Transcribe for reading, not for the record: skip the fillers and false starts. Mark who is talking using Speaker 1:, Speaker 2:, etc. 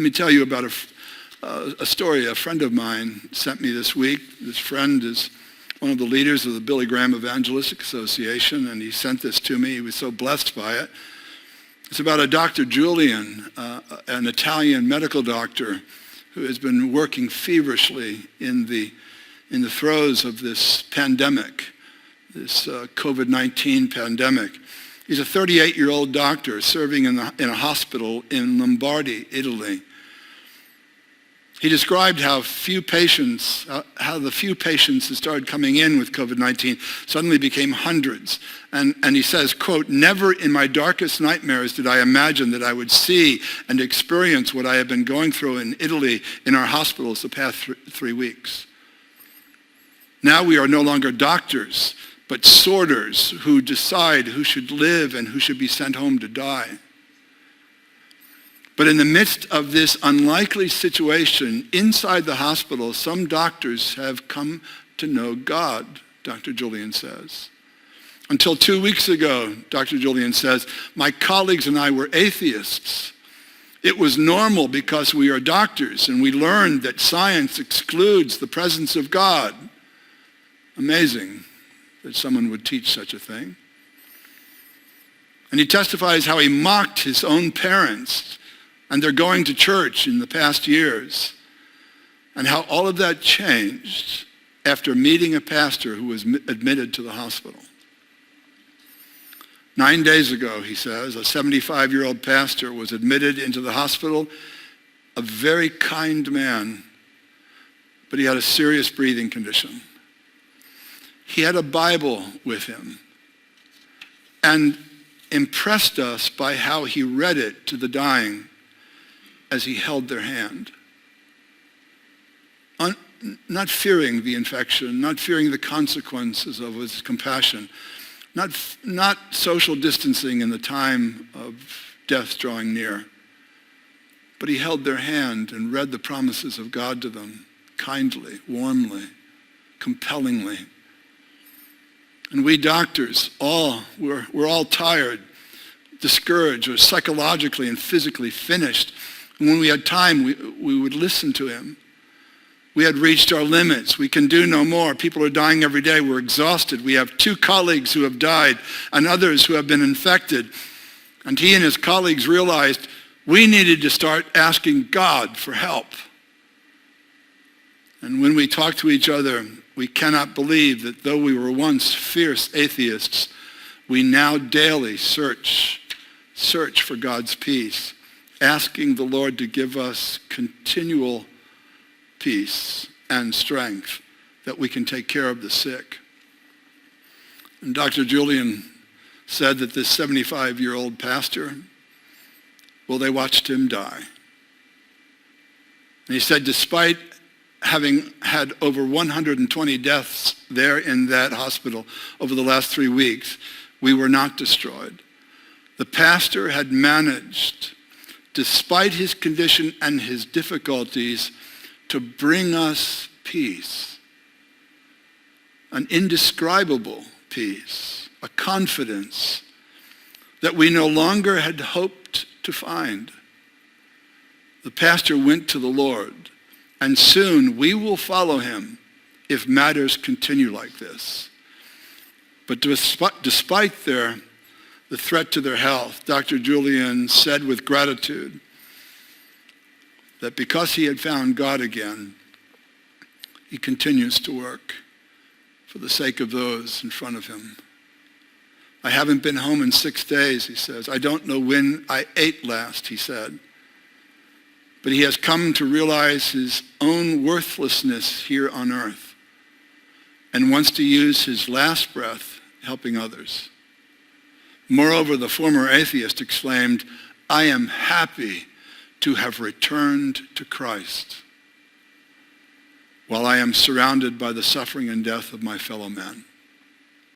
Speaker 1: Let me tell you about a story a friend of mine sent me this week. This friend is one of the leaders of the Billy Graham Evangelistic Association, and he sent this to me. He was so blessed by it. It's about a Dr. Julian, an Italian medical doctor who has been working feverishly in the throes of this pandemic, this COVID-19 pandemic. He's a 38-year-old doctor serving in a hospital in Lombardy, Italy. He described how the few patients that started coming in with COVID-19 suddenly became hundreds. And he says, quote, "Never in my darkest nightmares did I imagine that I would see and experience what I have been going through in Italy in our hospitals the past 3 weeks. Now we are no longer doctors, but sorters who decide who should live and who should be sent home to die. But in the midst of this unlikely situation inside the hospital, some doctors have come to know God," Dr. Julian says. "Until 2 weeks ago," Dr. Julian says, "my colleagues and I were atheists. It was normal because we are doctors and we learned that science excludes the presence of God." Amazing that someone would teach such a thing. And he testifies how he mocked his own parents and their going to church in the past years, and how all of that changed after meeting a pastor who was admitted to the hospital. 9 days ago, he says, a 75-year-old pastor was admitted into the hospital, a very kind man, but he had a serious breathing condition. He had a Bible with him and impressed us by how he read it to the dying as he held their hand. Not fearing the infection, not fearing the consequences of his compassion, not social distancing in the time of death drawing near. But he held their hand and read the promises of God to them kindly, warmly, compellingly. And we doctors, we're all tired, discouraged, or psychologically and physically finished. And when we had time, we would listen to him. We had reached our limits. We can do no more. People are dying every day. We're exhausted. We have 2 colleagues who have died and others who have been infected. And he and his colleagues realized we needed to start asking God for help. And when we talk to each other, we cannot believe that though we were once fierce atheists, we now daily search for God's peace, asking the Lord to give us continual peace and strength that we can take care of the sick. And Dr. Julian said that this 75-year-old pastor, well, they watched him die. And he said despite having had over 120 deaths there in that hospital over the last 3 weeks, we were not destroyed. The pastor had managed, despite his condition and his difficulties, to bring us peace, an indescribable peace, a confidence that we no longer had hoped to find. The pastor went to the Lord, and soon we will follow him if matters continue like this. But despite the threat to their health, Dr. Julian said with gratitude that because he had found God again, he continues to work for the sake of those in front of him. I haven't been home in 6 days, he says. I don't know when I ate last, he said. But he has come to realize his own worthlessness here on earth and wants to use his last breath helping others. Moreover, the former atheist exclaimed, "I am happy to have returned to Christ while I am surrounded by the suffering and death of my fellow men."